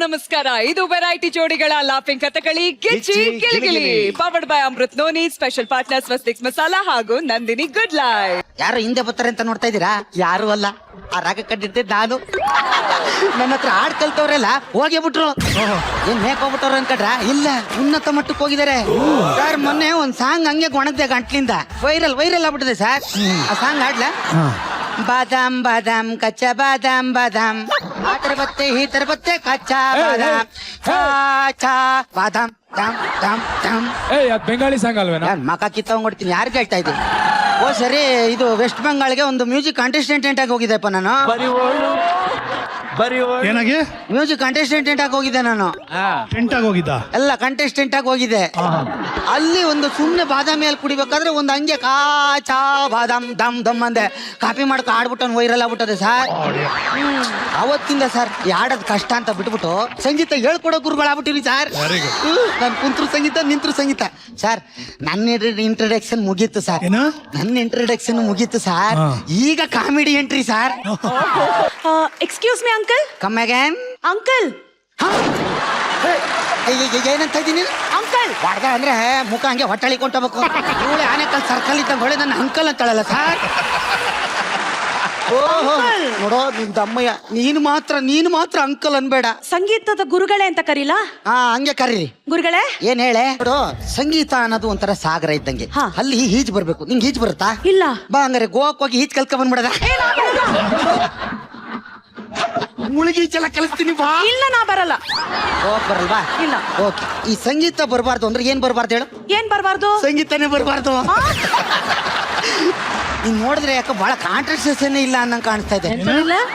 ನಮಸ್ಕಾರ. ಇದು ವೆರೈಟಿ ಜೋಡಿಗಳ laughing Kathakali Gichchi Giligili powered by Amrut Noni. Special partner Swastiks masala ಹಾಗೂ ನಂದಿನಿ ಗುಡ್ ಲೈಫ್. ಯಾರು ಹಿಂದೆ ಬರ್ತಾರೆ ಅಂತ ನೋಡ್ತಾ ಇದ್ದೀರಾ? ಯಾರು ಅಲ್ಲ, ಆ ರಾಗ ಕಂಡಿದ್ದೆ ನಾನು. ನನ್ನ ಹತ್ರ ಹಾಡ್ ಕಲ್ತವ್ರೆಲ್ಲ ಹೋಗಿ ಬಿಟ್ರು. ಏನ್ ಮೇಕ್ ಹೋಗ್ಬಿಟ್ಟವ್ರು ಅನ್ಕಟ್ರ? ಇಲ್ಲ, ಉನ್ನತ ಮಟ್ಟಕ್ಕೆ ಹೋಗಿದ್ದಾರೆ ಸರ್. ಮೊನ್ನೆ ಒಂದ್ ಸಾಂಗ್ ಹಂಗೆ ಗೊಣಗ್ದೆ ಗಂಟ್ಲಿಂದ ವೈರಲ್ ಆಗ್ಬಿಟ್ಟಿದೆ ಸರ್. ಆ ಸಾಂಗ್ ಹಾಡ್ಲಾ? ಬಾದಾಮ್ ಬಾದಾಮ್ ಕಚ್ಚಾ ಬಾದಾಮ್ ಬಾದಾಮ್ ಆ ತರ ಬತ್ತೆ ಈ ತರ ಬತ್ತೆ ಕಚ್ಚಾ ಬಾದಾಮ್ ಚಾ ಬಾದಾಮ್ ದಾಮ್ ದಾಮ್ ದಾಮ್. ಬೆಂಗಾಳಿ ಸಾಂಗ್ ಅಲ್ವೇನಾ? ಮಕ ಕಿತ್ತೊಂಡ್ಬಿಡ್ತೀನಿ. ಯಾರು ಕೇಳ್ತಾ ಇದ್ದೀನಿ? ಓ ಸರಿ, ಇದು ವೆಸ್ಟ್ ಬೆಂಗಾಲ್ಗೆ ಒಂದು ಮ್ಯೂಸಿಕ್ ಕಂಟೆಸ್ಟೆಂಟ್ ಆಗಿ ಹೋಗಿದ್ದೆಪ್ಪ ನಾನು. ಏನಾಗಿ ಮ್ಯೂಸಿಕ್ ಕಂಟೆಸ್ಟೆಂಟ್ ಆಗಿ ಹೋಗಿದ್ದೆ ನಾನು. ಟೆಂಟಾಗಿ ಹೋಗಿದ್ದ ಎಲ್ಲ ಕಂಟೆಸ್ಟೆಂಟ್ ಆಗಿ ಹೋಗಿದ್ದೆ. ಅಲ್ಲಿ ಒಂದು ಸುಮ್ನೆ ಬಾದಾಮಿ ಅಲ್ಲಿ ಕುಡಿಬೇಕಾದ್ರೆ ಒಂದು ಹಂಗೆ ಚಾ ಬಾದಾಮ್ ದಮ್ ದಮ್ ಅಂದೆ. ಕಾಪಿ ಮಾಡ್ಕೊ ಆಡ್ಬಿಟ್ಟು ವೈರಲ್ ಆಗ್ಬಿಟ್ಟದೆ ಸರ್. ಅವತ್ತಿಂದ ಸರ್ ಈ ಆಡೋದ್ ಕಷ್ಟ ಅಂತ ಬಿಟ್ಬಿಟ್ಟು ಸಂಗೀತ ಹೇಳ್ಕೊಡೋ ಗುರುಗಳಾಗ್ಬಿಟ್ಟಿರಿ ಸರ್. ನಾನು ಕುಂತ್ರು ಸಂಗೀತ, ನಿಂತ್ರು ಸಂಗೀತ ಸರ್. ನನ್ನ ಇಂಟ್ರಡಕ್ಷನ್ ಮುಗೀತು ಸರ್. ನನ್ನ ಇಂಟ್ರಡಕ್ಷನ್ ಮುಗೀತು ಸರ್. ಈಗ comedy entry sir. Excuse me uncle. Come again uncle. ಏನಂತ ಇದ್ದೀನಿ ಅಂಕಲ್ ಹೊಡೆದ ಅಂದ್ರೆ ಮುಖ ಹಂಗೆ ಹೊಟ್ಟಳಿ ಕೊಂಟಬೇಕು. ಇವಳೆ ಆನೆಕಲ್ ಸರ್ಕಲ್ ಇದ್ದಂಗೆ ಹೊಳೆ ನನ್ನ ಅಂಕಲ್ ಅಂತಾಳಲ್ಲ ಸರ್. ಓಹೋ ನೋಡೋ ನಿಮ್ ದಮ್ಮಯ್ಯ, ನೀನು ಮಾತ್ರ ಅಂಕಲ್ ಅನ್ಬೇಡ. ಸಂಗೀತದ ಗುರುಗಳೇ ಅಂತ ಕರೀಲಾ? ಹಂಗೆ ಕರೀರಿ. ಗುರುಗಳೇ ಏನ್ ಹೇಳೆ ನೋಡು, ಸಂಗೀತ ಅನ್ನೋದು ಒಂಥರ ಸಾಗರ ಇದ್ದಂಗೆ. ಅಲ್ಲಿ ಈಜ್ ಬರ್ಬೇಕು. ನಿಂಗೆ ಈಜ್ ಬರುತ್ತಾ? ಇಲ್ಲ. ಬಾ ಹಂಗಾರೆ ಗೋವಾಕ್ ಹೋಗಿ ಈಜ್ ಕಲ್ಕ ಬಂದ್ಬಿಡದ. ಮುಳುಗೀಚೆಲ್ಲ ಕಲಿಸ್ತೀನಿ ಬಾ. ಇಲ್ಲ, ನಾ ಬರಲ್ಲ. ಗೋವಾಕ್ ಬರಲ್ವಾ? ಇಲ್ಲ. ಓಕೆ. ಈ ಸಂಗೀತ ಬರಬಾರ್ದು ಅಂದ್ರೆ ಏನ್ ಬರಬಾರ್ದು ಹೇಳು? ಏನ್ ಬರಬಾರ್ದು? ಸಂಗೀತನೇ ಬರಬಾರ್ದು. ನೀನ್ ನೋಡಿದ್ರೆ ಯಾಕೆ ಬಹಳ ಕಾಂಟ್ರಸ್ಟೇಷನ್ ಇಲ್ಲ ಅನ್ನಂಗ್ ಕಾಣಿಸ್ತಾ ಇದೆ.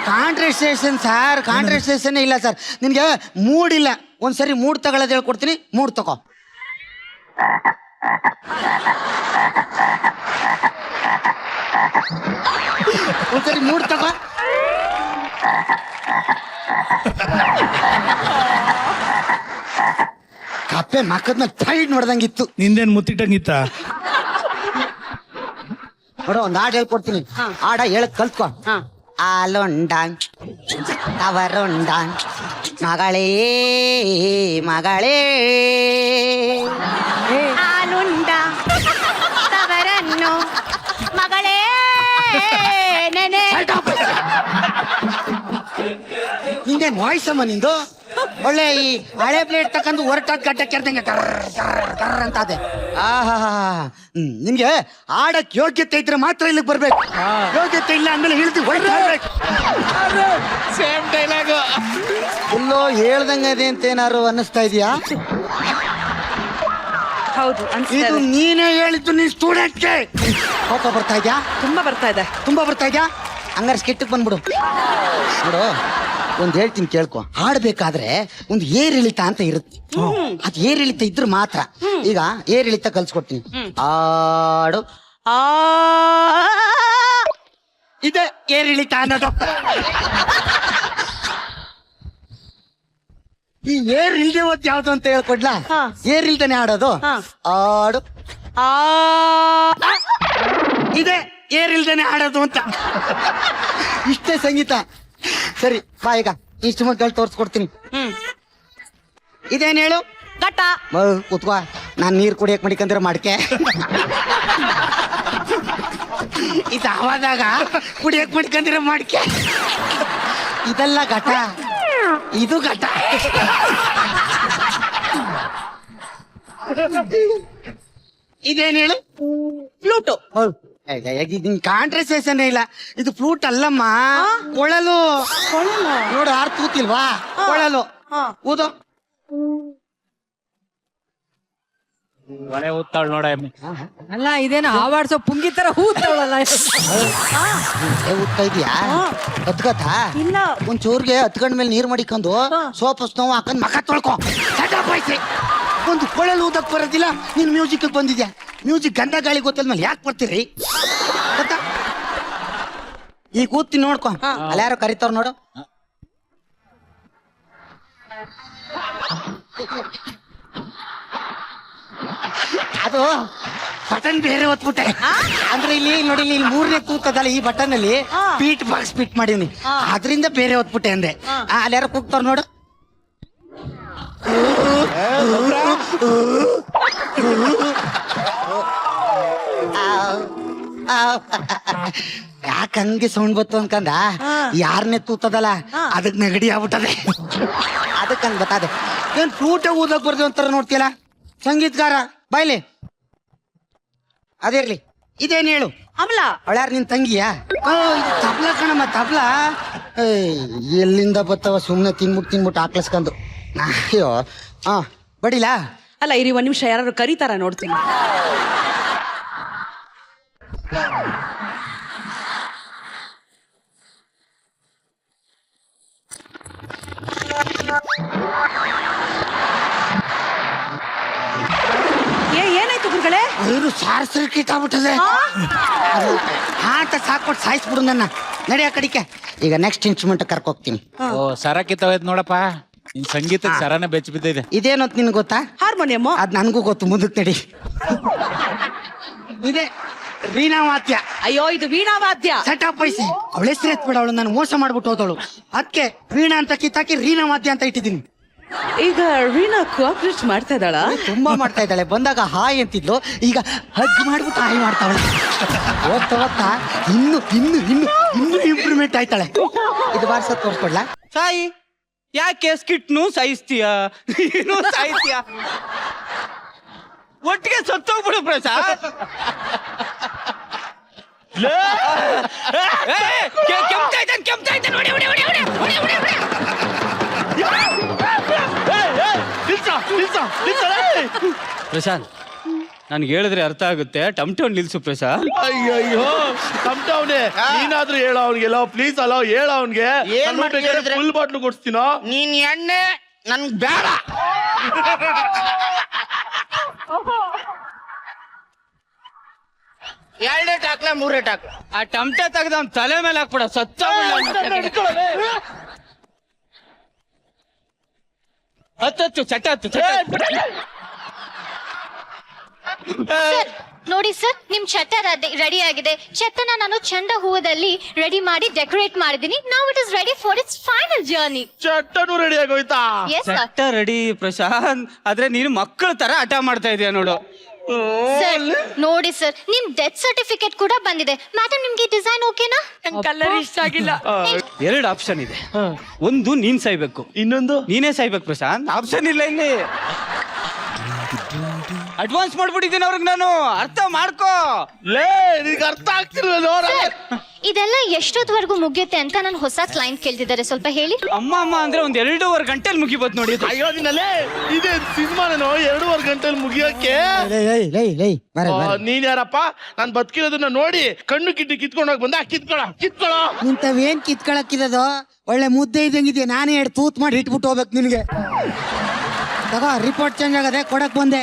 ಕಾಂಟ್ರಸ್ಟೇಷನ್ ಸರ್, ಕಾಂಟ್ರಸ್ಟೇಷನ್ ಇಲ್ಲ ಸರ್. ನಿನ್ಗೆ ಮೂಡ್ ಇಲ್ಲ. ಒಂದ್ಸರಿ ಮೂಡ್ ತಗೊಳ್ಳೋದು ಹೇಳ್ಕೊಡ್ತೀನಿ. ಮೂಡ್ ತಗೋ. ಒಂದ್ಸರಿ ಮೂಡ್ ತಗೋ. ಕಪ್ಪೆ ಮಕ್ಕದ್ನ ಟೈಟ್ ನೋಡ್ದಂಗಿತ್ತು. ನಿಂದೇನ್ ಮುತ್ತಿಟ್ಟಂಗಿತ್ತ? ನೋಡೋ ಒಂದ್ ಹಾಡು ಹೇಳ್ಕೊಡ್ತೀನಿ. ಹಾಡ ಹೇಳಕ್ ಕಲ್ತ್ಕೊ. ಆಲೊಂಡಾನ್ ತವರೊಂಡಾನ್ ಮಗಳೇ ಮಗಳೇ ಆಲುಂಡ ತವರನ್ನು ಮಗಳೇ ನೆನೆ. ನಿಂದೇನ್ ವಾಯ್ಸ್ ಅಮ್ಮ ನಿಂದು? ಒಳ್ಳೆ ಈ ಹಳೆ ಪ್ಲೇಟ್ ತಕೊಂಡು ಹೊರಟಾದ ಗಡ್ಡೆ ಕೆರ್ದಂಗೆ ಅಂತ ಅದೇ. ನಿಮ್ಗೆ ಆಡಕ್ ಯೋಗ್ಯತೆ ಇದ್ರೆ ಮಾತ್ರ ಇಲ್ಲಿಗೆ ಬರ್ಬೇಕು. ಯೋಗ್ಯತೆ ಇಲ್ಲ ಅಂದ್ಮೇಲೆ ಇಳಿದು ಹೊರಟಾಡ್ಬೇಕು. Same dialogue. ಎಲ್ಲೋ ಹೇಳ್ದಂಗ ಅದೇ ಅಂತ ಏನಾರು ಅನ್ನಿಸ್ತಾ ಇದೆಯಾ? ಹೌದು, ಇದು ನೀನೇ ಹೇಳಿದ್ದು. ನೀನ್ ಸ್ಟೂಡೆಂಟ್ಗೆ ಕೋಪ ಬರ್ತಾ ಇದ್ಯಾ? ತುಂಬಾ ಬರ್ತಾ ಇದ್ಯಾ? ಹಂಗಾರೆ ಸ್ಕಿಟ್ಟಿಗೆ ಬಂದ್ಬಿಡು. ನೋಡು, ಒಂದ್ ಹೇಳ್ತೀನಿ ಕೇಳ್ಕೊ. ಹಾಡ್ಬೇಕಾದ್ರೆ ಒಂದು ಏರಿಳಿತ ಅಂತ ಇರುತ್ತೆ. ಅದ್ ಏರಿಳಿತ ಇದ್ರೆ ಮಾತ್ರ. ಈಗ ಏರಿಳಿತ ಕಲ್ಸ್ಕೊಡ್ತೀನಿ. ಆಡು ಇದೆ ಏರಿಳಿತ ಅನ್ನೋದು. ಈ ಏರ್ ಇಲ್ದೆ ಹೋದ್ ಯಾವ್ದು ಅಂತ ಹೇಳ್ಕೊಡ್ಲಾ? ಏರ್ ಇಲ್ದೇನೆ ಆಡೋದು. ಆಡು ಇದೆ ಏರ್ ಇಲ್ದೇನೆ ಆಡೋದು ಅಂತ. ಇಷ್ಟೇ ಸಂಗೀತ. ಸರಿ ಬಾ, ಈಗ ಇನ್ಸ್ಟ್ರೂಮೆಂಟ್ ತೋರ್ಸ್ಕೊಡ್ತೀನಿ. ಇದೇನ್ ಹೇಳು? ಘಟ. ಕೂತ್ಕೋ. ನಾನ್ ನೀರ್ ಕುಡಿಯಕ್ ಮಡಿಕಂದ್ರೆ ಮಾಡ್ಕೆ. ಇದು ಆವಾದಾಗ ಕುಡಿಯಕ್ ಮಡಿಕಂದ್ರೆ ಮಾಡ್ಕೆ. ಇದೆಲ್ಲ ಘಟ, ಇದು ಘಟ. ಇದೇನ್ ಹೇಳು? ಫ್ಲೂಟು. ಕಾಂಟ್ರಸೇಷನ್ ಇಲ್ಲ. ಇದು ಫ್ಲೂಟ್ ಅಲ್ಲಮ್ಮ, ಕೊಳಲು. ನೋಡು ಆರ್ ತೂತಿಲ್ವಾ? ಕೊಳಲು ಊದು. ಒಳ್ಳೆ ಊದ್ತಾಳ್ ನೋಡ. ಅಲ್ಲ, ಇದೇನ ಆವಾಡ್ಸೋ ಪುಂಗಿ ತರ ಊದ್ತಾವಳಲ್ಲ. ಊದ್ತಾ ಇದೀಯಾ? ಹತ್ಕತ ಇಲ್ಲ. ಒಂದ್ ಚೂರ್ಗೆ ಹತ್ಕೊಂಡ್ ಮೇಲೆ ನೀರ್ ಮಡಿಕೊಂಡು ಸೋಪ್ ಸ್ನೋವ್ ಹಾಕೊಂಡ್ ಮಕ ತೊಳ್ಕೊ. ಒಂದು ಕೊಳಲು ಊದಕ್ ಬರೋದಿಲ್ಲ. ನೀನ್ ಮ್ಯೂಸಿಕ್ ಬಂದಿದ್ಯಾ? ಮ್ಯೂಸಿಕ್ ಗಂಧ ಗಾಳಿ ಗೊತ್ತಲ್ಮೇಲೆ ಯಾಕೆ ಬರ್ತೀರಿ? ಈಗ ಕೂತೀನಿ ನೋಡ್ಕೊ. ಅಲ್ಲ ಯಾರೋ ಕರಿತಾವ್ ನೋಡು. ಅದು ಬಟನ್ ಬೇರೆ ಹೊತ್ಬಿಟ್ಟೆ. ಅಂದ್ರೆ ಇಲ್ಲಿ ನೋಡಿ, ಇಲ್ಲಿ 3ನೇ ತೂತದಲ್ಲ ಈ ಬಟನ್ ಅಲ್ಲಿ ಬೀಟ್ ಬಾಕ್ಸ್ ಫಿಟ್ ಮಾಡಿವ್ನಿ. ಅದರಿಂದ ಬೇರೆ ಹೊತ್ಬಿಟ್ಟೆ ಅಂದೆ. ಅಲ್ಲಿ ಯಾರೋ ಕೂಗ್ತಾರ ನೋಡು. ಯಾಕೆ ಹಂಗೆ ಸೌಂಡ್ ಬತ್ತು ಅನ್ಕಂದ ಯಾರನ್ನೇ ತೂತದಲ್ಲ ಅದಕ್ ನೆಗಡಿ ಆಗ್ಬಿಟ್ಟದೆ ಅದಕ್ಕೆ ಹಂಗ ಬತ್ತದೆ ಏನ್ ಫ್ಲೂಟ ಊದಕ್ ಬರ್ದು ಅಂತಾರ ನೋಡ್ತೀಯಲ್ಲ ಸಂಗೀತಗಾರ ಬಾಯ್ಲಿ ಅದಿರ್ಲಿ ಇದೇನ್ ಹೇಳು ಅಮಲ ಅವಳ್ಯಾರ ನಿನ್ ತಂಗಿಯಾ ತಬ್ಲ ಕಣಮ್ಮ ತಬ್ಲ ಎಲ್ಲಿಂದ ಬತ್ತವ ಸುಮ್ನೆ ತಿನ್ಬಿಟ್ಟು ಹಾಕ್ಲಸ್ಕೊಂಡು ಅಯ್ಯೋ ಹಾ ಬಡಿಲಾ ಅಲ್ಲ ಇರಿ ಒಂದ್ ನಿಮಿಷ ಯಾರು ಕರೀತಾರ ನೋಡ್ತೀನಿ. ಏನಾಯ್ತು ಗುರುಗಳೇ? ಅವರು ಸಾರ್ ಸರ್ಕಿಟ್ ಆಗ್ಬಿಟ್ಟದೆ ಆಟ ಸಾಕ್ಬಿಟ್ಟು ಸಾಯಿಸ್ಬಿಡು ನನ್ನ ನಡಿಯ ಕಡಿಕೆ. ಈಗ ನೆಕ್ಸ್ಟ್ ಇನ್ಸ್ಟ್ರೂಮೆಂಟ್ ಕರ್ಕೋಗ್ತೀನಿ. ಓ ಸರ ಕಿತ್ತೋಯ್ತು ನೋಡಪ್ಪ, ನಿನ್ ಸಂಗೀತಕ್ಕೆ ಸರನೇ ಬೆಚ್ಚ ಬಿದ್ದಿದೆ. ಇದೇನಂತ ನಿನ್ಗೆ ಗೊತ್ತಾ? ಹಾರ್ಮೋನಿಯಂ. ಅದ್ ನನ್ಗೂ ಗೊತ್ತು, ಮುಂದಕ್ಕೆ ನಡಿ. ಇದೆ ವೀಣಾ ವಾದ್ಯ. ಅಯ್ಯೋ ಇದು ವೀಣಾ ವಾದ್ಯ. ಸೆಟಪ್ ಪೈಸಿ ಅವಳ ಹೆಸರು ಎತ್ಬಿಡ, ಅವಳು ನಾನು ಮೋಸ ಮಾಡ್ಬಿಟ್ಟು ಹೋದವಳು. ಅದಕ್ಕೆ ವೀಣಾ ಅಂತ ಕಿತ್ತಾಕಿ ರೀನಾ ವಾದ್ಯ ಅಂತ ಇಟ್ಟಿದ್ದೀನಿ. ಈಗ ವೀಣಾ ಕೋಆಪರೇಟ್ ಮಾಡ್ತಾ ಇದ್ದಾಳ? ತುಂಬಾ ಮಾಡ್ತಾ ಇದ್ದಾಳೆ. ಬಂದಾಗ ಹಾಯ್ ಅಂತಿದ್ಲು, ಈಗ ಹಗ್ ಮಾಡ್ಬಿಟ್ಟು ಹಾಯ್ ಮಾಡ್ತಾವಳೆ. ಓದ್ತಾ ಓದ್ತಾ ಇನ್ನು ಇನ್ನು ಇನ್ನು ಇನ್ನು ಇಂಪ್ರೂವ್ಮೆಂಟ್ ಆಯ್ತಾಳೆ. ಇದು ಬಾರ್ಸ ತೋರ್ಸ್ಕೊಡ್ಲಾ? ಸಾಯಿ ಯಾಕೆ ಸ್ಕಿಟ್ನು ಸಾಯಿಸ್ತೀಯ, ನೀನು ಸಾಯಿಸ್ತೀಯ, ಒಟ್ಟಿಗೆ ಸತ್ತೋಗ್ಬಿಡು ಪ್ರಸಾದ್. ಪ್ರಶಾಂತ್ ನನ್ಗೆ ಹೇಳಿದ್ರೆ ಅರ್ಥ ಆಗುತ್ತೆ, ಟಮ್ಟೌನ್ ನಿಲ್ಸು ಪ್ರಸಾದ್. ಅಯ್ಯಯ್ಯೋ ಟಮ್ಟೌನೆ, ನೀನಾದ್ರೂ ಹೇಳ ಅವ್ನಿಗೆಲ್ಲ ಪ್ಲೀಸ್ ಅಲ್ಲ, ಹೇಳ ಅವ್ನಿಗೆ. ಫುಲ್ ಬಾಟ್ಲು ಕೊಡ್ಸ್ತೀನೋ? ನೀನ್ ಎಣ್ಣೆ ನನ್ಗ್ ಬೇಡ. ಎರಡೇಟ್ ಹಾಕ್ಲ ಮೂರೇಟ್ ಹಾಕ್ಲ. ಆ ಟಮ್ಟೆ ತೆಗ್ದ ಅವ್ನ್ ತಲೆ ಮೇಲೆ ಹಾಕ್ಬಿಡ, ಸತ್ತ ಹತ್ತು ಚಟ ಹತ್ತು ಚಟ. ನೋಡಿ ಸರ್, ನಿಮ್ ಚಟ್ಟ ರೆಡಿ ಆಗಿದೆ. ಚಟ್ಟನ ನಾನು ಚಂಡ ಹೂವದಲ್ಲಿ ರೆಡಿ ಮಾಡಿ ಡೆಕೋರೇಟ್ ಮಾಡಿದೀನಿ. Now it is ready for its final journey. ಚಟ್ಟನು ರೆಡಿ ಆಗೋಯ್ತಾ? Yes sir. ಚಟ್ಟ ರೆಡಿ ಪ್ರಶಾಂತ್, ಆದ್ರೆ ನೀನು ಮಕ್ಕಳ ತರ ಹಠ ಮಾಡ್ತಾ ಇದೀಯ ನೋಡು. ಸರ್ ನೋಡಿ ಸರ್, ನಿಮ್ ಡೆತ್ ಸರ್ಟಿಫಿಕೇಟ್ ಕೂಡ ಬಂದಿದೆ. ಮೇಡಮ್ ನಿಮ್ಗೆ ಡಿಸೈನ್ ಓಕೆನಾ? ಕಲರ್ ಇಷ್ಟ ಆಗಿಲ್ಲ. ಎರಡು ಆಪ್ಷನ್ ಇದೆ. ಒಂದು ನೀನ್ ಸಾಯ್ಬೇಕು, ಇನ್ನೊಂದು ನೀನೇ ಸಾಯ್ಬೇಕು ಪ್ರಶಾಂತ್. ಆಪ್ಷನ್ ಇಲ್ಲ ಇಲ್ಲಿ. ಅಡ್ವಾನ್ಸ್ ಮಾಡ್ಬಿಟ್ಟಿದ್ದೀನಿ ಅವ್ರಿಗೆ ನಾನು, ಅರ್ಥ ಮಾಡ್ಕೋ. ಲೇ ನಿನ್ಗೆ ಅರ್ಥ ಆಗ್ತಿಲ್ವೋ? ಇದೆಲ್ಲ ಎಷ್ಟೊತ್ತವರೆಗೂ ಮುಗಿಯುತ್ತೆ ಅಂತ ನಾನು ಹೊಸ ಕ್ಲೈಂಟ್ ಕೇಳ್ತಿದ್ದಾರೆ, ಸ್ವಲ್ಪ ಹೇಳಿ. ಅಮ್ಮ ಅಮ್ಮ ಅಂದ್ರೆ ಒಂದ್ 2.5 ಗಂಟೆಲಿ ಮುಗಿಬೋದು ನೋಡಿ ಇದು. ಅಯ್ಯೋ ನಿನ್ನಲ್ಲೇ ಇದೇ ಸಿನಿಮಾನೇನೋ 2.5 ಗಂಟೆಲಿ ಮುಗಿಯೋಕೆ? ನೀನ್ ಯಾರಪ್ಪ? ನಾನ್ ಬದುಕಿರೋದನ್ನ ನೋಡಿ ಕಣ್ಣು ಕಿಟ್ಟಿ ಕಿತ್ಕೊಂಡೋಗಿ ಬಂದ. ಕಿತ್ಕೊಳ್ಳೋ ನಿಂತವೇನ್ ಕಿತ್ಕೊಳಕ್ಕಿದದು? ಒಳ್ಳೆ ಮುದ್ದೆ ಇದ್ದಂಗಿದ್ಯಾ. ನಾನೇ ಎರಡು ತೂತ್ ಮಾಡಿ ಇಟ್ಬಿಟ್ಟು ಹೋಗ್ಬೇಕು ನಿನ್ಗೆ. ತಗೋ ರಿಪೋರ್ಟ್ ಚೇಂಜ್ ಆಗದೆ, ಕೊಡಕ್ ಬಂದೆ.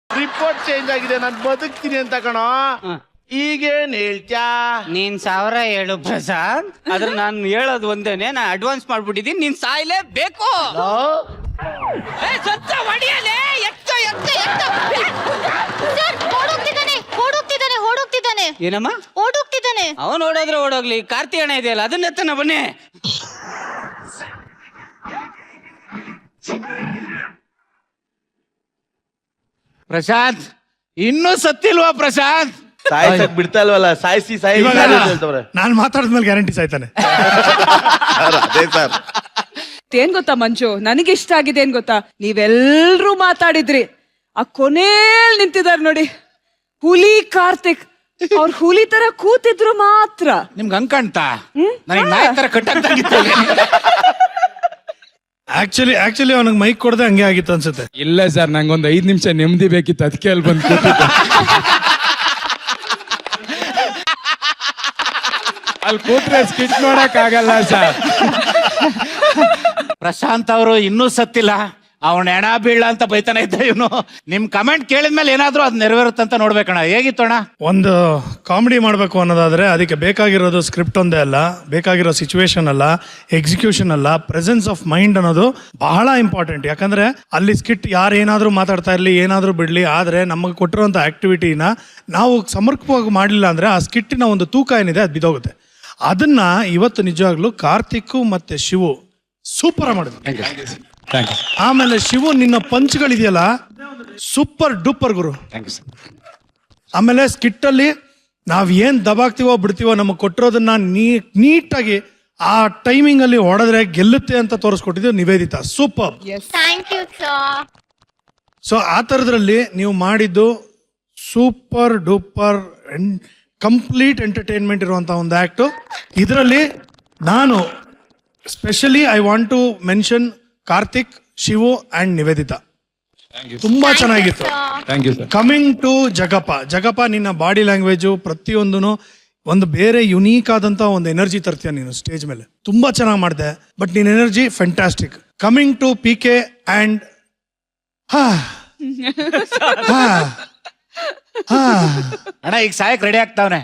ರಿಪೋರ್ಟ್ ಚೇಂಜ್ ಆಗಿದೆ, ನಾನ್ ಬದುಕ್ತೀನಿ ಅಂತ ಕಣೋ. ಈಗೇನ್ ಹೇಳ್ತ್ಯಾ? ನೀನ್ 1000 ಹೇಳು ಪ್ರಶಾಂತ್, ಆದ್ರೆ ನಾನು ಹೇಳೋದು ಒಂದೇನೆ, ನಾ ಅಡ್ವಾನ್ಸ್ ಮಾಡ್ಬಿಟ್ಟಿದ್ದೀನಿ, ನೀನ್ ಸಾಯ್ಲೇಬೇಕು. ಓಡೋಗ್ತಿದ್ದಾನೆ. ಏನಮ್ಮ ಓಡೋಗ್ತಿದ್ದಾನೆ. ಅವನ್ ಓಡೋದ್ರೆ ಓಡೋಗ್ಲಿ, ಕಾರ್ತಿ ಹಣ ಇದೆಯಲ್ಲ ಅದನ್ನ ಎತ್ತನ ಬನ್ನಿ. ಪ್ರಶಾಂತ್ ಇನ್ನೂ ಸತ್ತಿಲ್ವಾ ಪ್ರಶಾಂತ್? ಸಾಯಿಸಕ್ ಬಿಡ್ತಾ ಇಲ್ವಲ್ಲ, ಸಾಯಿಸಿ ಹೇಳ್ತವ್ರೆ. ನಾನ್ ಮಾತಾಡಿದ್ಮೇಲೆ ಗ್ಯಾರಂಟಿ ಸಾಯ್ತಾನೆ. ಅದೇ ಸರ್. ಏನ್ ಗೊತ್ತಾ ಮಂಜು, ನನಗೆ ಇಷ್ಟ ಆಗಿದೆ ಏನ್ ಗೊತ್ತಾ, ನೀವೆಲ್ರೂ ಮಾತಾಡಿದ್ರಿ, ಆ ಕೊನೇಲ್ ನಿಂತಿದಾರ್ ನೋಡಿ ಹುಲಿ ಕಾರ್ತಿಕ್. ಅವ್ರ ಹುಲಿ ತರ ಕೂತಿದ್ರು ಮಾತ್ರ. ನಿಮ್ಗೆ ಹಂಗ್ ನನಗೆ ನಾಯಿ ತರ ಕಟ್ಟಾಗ್ತಾಗಿತ್ತು. ಆಕ್ಚುಲಿ ಅವನಿಗೆ ಮೈಕ್ ಕೊಡದೆ ಹಂಗೆ ಆಗಿತ್ತು ಅನ್ಸುತ್ತೆ. ಇಲ್ಲ ಸರ್, ನಂಗೊಂದು 5 ನಿಮಿಷ ನೆಮ್ಮದಿ ಬೇಕಿತ್ತು, ಅದಕ್ಕೆ ಅಲ್ಲಿ ಬಂದು ಕೂತಿದ್ದೆ. ಅಲ್ಲಿ ಕೂತ್ರೆ ಸ್ಕಿಟ್ ನೋಡಕ್ ಆಗಲ್ಲ ಸರ್. ಪ್ರಶಾಂತ್ ಅವರು ಇನ್ನೂ ಸತ್ತಿಲ್ಲ, ಅವನ ಹೆಣ ಬೀಳ ಅಂತ ಬೈತಾನೆ ಇದ್ದ ಇವನು. ನಿಮ್ ಕಮೆಂಟ್ ಕೇಳಿದ್ಮೇಲೆ ಏನಾದ್ರೂ ಅದು ನೆರವೇರುತ್ತಂತ ನೋಡ್ಬೇಕಣ್ಣ. ಹೇಗಿತ್ತೋಣ? ಒಂದು ಕಾಮಿಡಿ ಮಾಡಬೇಕು ಅನ್ನೋದಾದ್ರೆ ಅದಕ್ಕೆ ಬೇಕಾಗಿರೋದು ಸ್ಕ್ರಿಪ್ಟ್ ಒಂದೇ ಅಲ್ಲ, ಬೇಕಾಗಿರೋ ಸಿಚುವೇಶನ್ ಅಲ್ಲ, ಎಕ್ಸಿಕ್ಯೂಷನ್ ಅಲ್ಲ, ಪ್ರೆಸೆನ್ಸ್ ಆಫ್ ಮೈಂಡ್ ಅನ್ನೋದು ಬಹಳ ಇಂಪಾರ್ಟೆಂಟ್. ಯಾಕಂದ್ರೆ ಅಲ್ಲಿ ಸ್ಕಿಟ್ ಯಾರು ಏನಾದ್ರೂ ಮಾತಾಡ್ತಾ ಇರ್ಲಿ, ಏನಾದ್ರೂ ಬಿಡ್ಲಿ, ಆದ್ರೆ ನಮಗೆ ಕೊಟ್ಟಿರುವಂತ ಆಕ್ಟಿವಿಟಿನ ನಾವು ಸಮರ್ಪಕವಾಗಿ ಮಾಡಲಿಲ್ಲ ಅಂದ್ರೆ ಆ ಸ್ಕಿಟ್ಟಿನ ಒಂದು ತೂಕ ಏನಿದೆ ಅದು ಬಿದ್ದೋಗುತ್ತೆ. ಅದನ್ನ ಇವತ್ತು ನಿಜವಾಗ್ಲೂ ಕಾರ್ತಿಕ್ ಮತ್ತೆ ಶಿವು ಸೂಪರ್ ಮಾಡಿದ್ವಿ. ಆಮೇಲೆ ಶಿವು ನಿನ್ನ ಪಂಚ್ಗಳಿದೆಯಲ್ಲ ಸೂಪರ್ ಡೂಪರ್ ಗುರು. ಆಮೇಲೆ ಸ್ಕಿಟ್ ಅಲ್ಲಿ ನಾವ್ ಏನ್ ದಬಾಕ್ತಿವೋ ಬಿಡ್ತೀವೋ ನಮಗ್ ಕೊಟ್ಟಿರೋದನ್ನ ನೀಟಾಗಿ ಆ ಟೈಮಿಂಗ್ ಅಲ್ಲಿ ಹೊಡೆದ್ರೆ ಗೆಲ್ಲುತ್ತೆ ಅಂತ ತೋರಿಸ್ಕೊಟ್ಟಿದ್ದು Niveditha. Super. Thank you sir. So ಆ ಥರದ್ರಲ್ಲಿ ನೀವು ಮಾಡಿದ್ದು ಸೂಪರ್ ಡೂಪರ್ ಕಂಪ್ಲೀಟ್ ಎಂಟರ್ಟೈನ್ಮೆಂಟ್ ಇರುವಂತಹ ಒಂದು ಆಕ್ಟು. ಇದರಲ್ಲಿ ನಾನು specially I want to mention Karthik, Shivu and Nivedita. ತುಂಬಾ ಚೆನ್ನಾಗಿತ್ತು. ಕಮಿಂಗ್ ಟು ಜಗಪ್ಪ ನಿನ್ನ ಬಾಡಿ ಲ್ಯಾಂಗ್ವೇಜು ಪ್ರತಿಯೊಂದೂ ಒಂದು ಬೇರೆ ಯುನೀಕ್ ಆದಂತ ಒಂದು ಎನರ್ಜಿ ತರ್ತೀಯ ನೀನು ಸ್ಟೇಜ್ ಮೇಲೆ. ತುಂಬಾ ಚೆನ್ನಾಗಿ ಮಾಡಿದೆ. ಬಟ್ ನಿನ್ನ energy fantastic. Coming to PK and ಅಣ್ಣ ಈಗ ಸಾಯಕ್ ರೆಡಿ ಆಗ್ತಾವನೆ,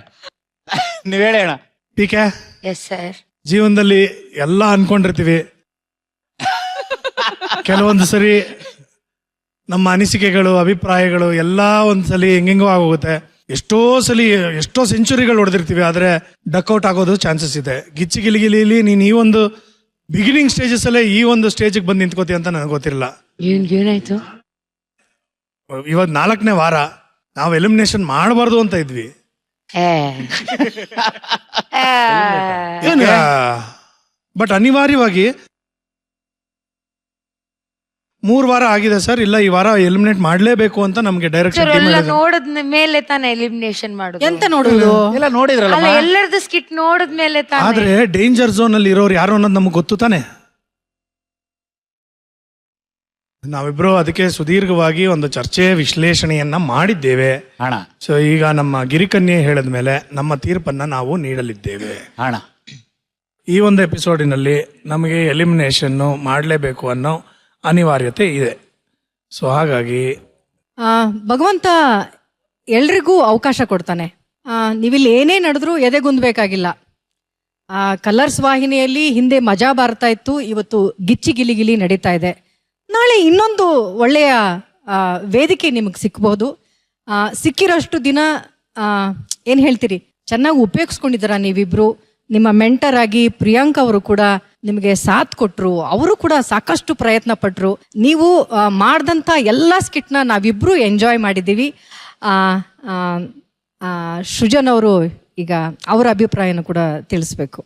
ನೀವ್ ಹೇಳಿ ಅಣ್ಣ. PK yes sir. ಜೀವನದಲ್ಲಿ ಎಲ್ಲ ಅನ್ಕೊಂಡಿರ್ತೀವಿ, ಕೆಲವೊಂದು ಸರಿ ನಮ್ಮ ಅನಿಸಿಕೆಗಳು ಅಭಿಪ್ರಾಯಗಳು ಎಲ್ಲ ಒಂದ್ಸಲಿ ಹೆಂಗೆಂಗೋ ಆಗೋಗುತ್ತೆ. ಎಷ್ಟೋ ಸೆಂಚುರಿಗಳು ಹೊಡೆದಿರ್ತೀವಿ, ಆದ್ರೆ ಡಕ್ಔಟ್ ಆಗೋದು ಚಾನ್ಸಸ್ ಇದೆ. ಗಿಲಿಗಿಲಿ ನೀನ್ ಈ ಒಂದು ಬಿಗಿನಿಂಗ್ ಸ್ಟೇಜಸ್ ಅಲ್ಲೇ ಈ ಒಂದು ಸ್ಟೇಜ್ ಬಂದು ನಿಂತ್ಕೋತಿ ಅಂತ ನನಗೆ ಗೊತ್ತಿರಲಿಲ್ಲ. ಏನಾಯ್ತು? ಇವಾಗ 4ನೇ ವಾರ ನಾವು ಎಲಿಮಿನೇಷನ್ ಮಾಡಬಾರ್ದು ಅಂತ ಇದ್ವಿ. ಬಟ್ ಅನಿವಾರ್ಯವಾಗಿ 3 ವಾರ ಆಗಿದೆ ಸರ್, ಇಲ್ಲ ಈ ವಾರ ಎಲಿಮಿನೇಟ್ ಮಾಡ್ಲೇಬೇಕು ಅಂತ ನಮ್ಗೆ ಡೈರೆಕ್ಷನ್ ನೋಡಿದ ಮೇಲೆ ತಾನೇ ಎಲಿಮಿನೇಷನ್ ಮಾಡೋದು. ಎಂತ ನೋಡುದು? ಎಲ್ಲ ನೋಡಿದ್ರಲ್ಲ ಅಲ್ಲ, ಎಲ್ಲರದ್ದು ಸ್ಕಿಟ್ ನೋಡಿದ ಮೇಲೆ ತಾನೇ. ಆದ್ರೆ ಡೇಂಜರ್ ಝೋನ್ ಅಲ್ಲಿ ಇರೋರು ಯಾರು ಅನ್ನೋದು ನಮ್ಗೆ ಗೊತ್ತು ತಾನೆ. ನಾವಿಬ್ರು ಅದಕ್ಕೆ ಸುದೀರ್ಘವಾಗಿ ಒಂದು ಚರ್ಚೆ ವಿಶ್ಲೇಷಣೆಯನ್ನ ಮಾಡಿದ್ದೇವೆ ಅಣ್ಣ. ಸೊ ಈಗ ನಮ್ಮ ಗಿರಿಕನ್ಯೆ ಹೇಳಿದ ಮೇಲೆ ನಮ್ಮ ತೀರ್ಪನ್ನ ನಾವು ನೀಡಲಿದ್ದೇವೆ ಅಣ್ಣ. ಈ ಒಂದು ಎಪಿಸೋಡಿನಲ್ಲಿ ನಮಗೆ ಎಲಿಮಿನೇಷನ್ ಮಾಡಲೇಬೇಕು ಅನ್ನೋ ಅನಿವಾರ್ಯತೆ ಇದೆ. ಸೊ ಹಾಗಾಗಿ ಭಗವಂತ ಎಲ್ರಿಗೂ ಅವಕಾಶ ಕೊಡ್ತಾನೆ. ನೀವಿಲ್ಲಿ ಏನೇ ನಡೆದ್ರೂ ಎದೆಗುಂದಬೇಕಾಗಿಲ್ಲ. ಕಲರ್ಸ್ ವಾಹಿನಿಯಲ್ಲಿ ಹಿಂದೆ ಮಜಾ ಬರ್ತಾ ಇತ್ತು, ಇವತ್ತು ಗಿಲಿ ನಡೀತಾ ಇದೆ. ನಾಳೆ ಇನ್ನೊಂದು ಒಳ್ಳೆಯ ವೇದಿಕೆ ನಿಮಗೆ ಸಿಕ್ಬಹುದು. ಸಿಕ್ಕಿರೋಷ್ಟು ದಿನ ಏನು ಹೇಳ್ತೀರಿ, ಚೆನ್ನಾಗಿ ಉಪಯೋಗಿಸ್ಕೊಂಡಿದ್ದೀರಾ ನೀವಿಬ್ರು. ನಿಮ್ಮ ಮೆಂಟರ್ ಆಗಿ ಪ್ರಿಯಾಂಕಾ ಅವರು ಕೂಡ ನಿಮಗೆ ಸಾಥ್ ಕೊಟ್ರು, ಅವರು ಕೂಡ ಸಾಕಷ್ಟು ಪ್ರಯತ್ನ ಪಟ್ರು. ನೀವು ಮಾಡಿದಂಥ ಎಲ್ಲ ಸ್ಕಿಟ್ನ ನಾವಿಬ್ರು ಎಂಜಾಯ್ ಮಾಡಿದ್ದೀವಿ. ಸೃಜನ್ ಅವರು ಈಗ ಅವರ ಅಭಿಪ್ರಾಯನ ಕೂಡ ತಿಳಿಸ್ಬೇಕು.